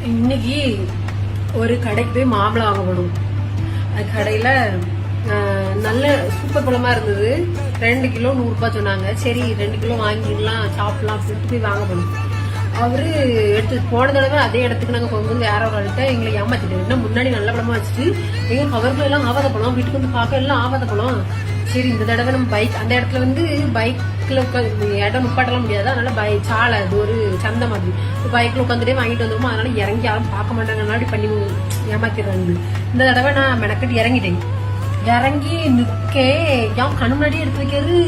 இன்னைக்கு ஒரு கடைக்கு போய் மாம்பழம் வாங்க போனோம். அது கடையில நல்ல சூப்பர் பழமா இருந்தது. 2 கிலோ 100 ரூபாய் சொன்னாங்க. சரி 2 கிலோ வாங்கிடலாம் சாப்பிடலாம் அப்படின்ட்டு போய் வாங்க போனோம். அவரு எடுத்து போன தடவை அதே இடத்துக்கு நாங்க போகும்போது வேற ஒரு ஆள்கிட்ட எங்களை ஏமாத்திட்டு முன்னாடி நல்ல பழமா வச்சுட்டு எங்க கவர்ல எல்லாம் ஆவாத பழம், வீட்டுக்கு வந்து பார்க்க எல்லாம் ஆவாத பழம். சரி இந்த தடவை நம்ம பைக் அந்த இடத்துல வந்து பைக்ல இடம் நிப்பாட்டலாம் முடியாது, அதனால சாலை அது ஒரு சந்தை மாதிரி பைக்ல உட்காந்துட்டே வாங்கிட்டு வந்துருமோ, அதனால இறங்கி யாரும் பார்க்க மாட்டாங்க அப்படி பண்ணி ஏமாத்திடுறாங்க. இந்த தடவை நான் மெனக்கட்டு இறங்கிட்டேன். இறங்கி நிற்கே ஏன் கண்ணு முன்னாடியே எடுத்து வைக்கிறது.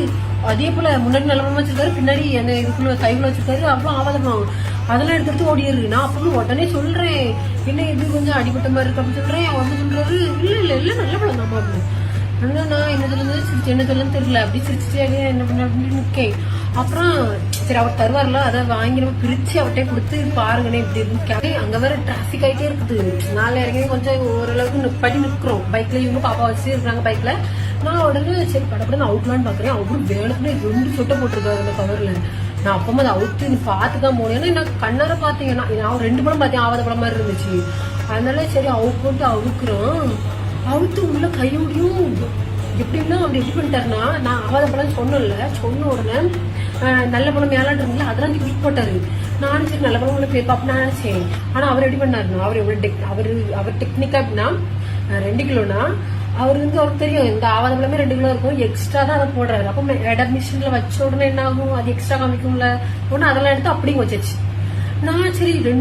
அதே போல முன்னாடி நிலம வச்சிருக்காரு, பின்னாடி என்ன இதுக்குள்ள கைக்குள்ள வச்சிருக்காரு. அவ்வளவு ஆவாதம் அதெல்லாம் எடுத்து ஓடிடுது. நான் அப்பவும் உடனே சொல்றேன், என்ன இது கொஞ்சம் அடிபட்ட மாதிரி இருக்கு அப்படின்னு சொல்றேன். வந்து சொல்றாரு இல்ல நல்ல பழம் தான் அப்படின்னு. ஆனா நான் என்ன சொல்லுறது சிரிச்சு என்ன சொல்லன்னு தெரியல. அப்படி சிரிச்சுட்டு என்ன பண்ண அப்படின்னு நிற்கேன். அப்புறம் சரி அவர் தருவார்ல, அதை வாங்கி நம்ம பிரிச்சு அவர்கிட்ட கொடுத்து பாருங்கண்ணே இப்படி இருக்கு. அங்க வேற டிராபிக் ஆகிட்டே இருக்குது. நாளை இறங்கி கொஞ்சம் ஓரளவுக்கு படி நிற்கிறோம். பைக்ல இவங்க பாப்பா வச்சு இருக்காங்க பைக்ல. நான் உடனே சரி படப்படன்னு அவுட்லான்னு பாக்குறேன். அவரும் வேணுக்குன்னு 2 சொட்டை போட்டிருக்காரு அந்த கவர்ல. நான் அப்பமா அதை அவுத்து பார்த்துதான் போனேன். ஏன்னா நான் கண்ணார பாத்தீங்கன்னா நான் 2 படம் பார்த்தேன், ஆவாத படம் மாதிரி இருந்துச்சு. அதனால சரி அவுக்கு போட்டு அவுக்குறோம். அவுத்து உள்ள கையோடையும் எப்படின்னா அப்படி எப்படி பண்ணிட்டாருன்னா, நான் ஆவாத படம் சொன்ன உடனே நல்ல படம் மேலாட்டு இருந்தீங்க அதெல்லாம் தூக்கி போட்டாரு. நானும் சரி நல்ல படம் உள்ள பேப்பா அப்படின்னு நினைச்சேன். ஆனா அவர் எப்படி பண்ணாருன்னா, அவர் எவ்வளவு அவர் டெக்னிக்கா அப்படின்னா 2 கிலோனா அவருக்கு தெரியும் இந்த ஆவாத பழமே 2 கிலோ இருக்கும், எக்ஸ்ட்ரா தான் அதை போடுறாரு. அப்ப எடர் மிஷின்ல வச்ச உடனே என்ன ஆகும், அது எக்ஸ்ட்ரா காமிக்கும்ல, உடனே அதெல்லாம் எடுத்து அப்படியும் வச்சாச்சு. நான் சரி 2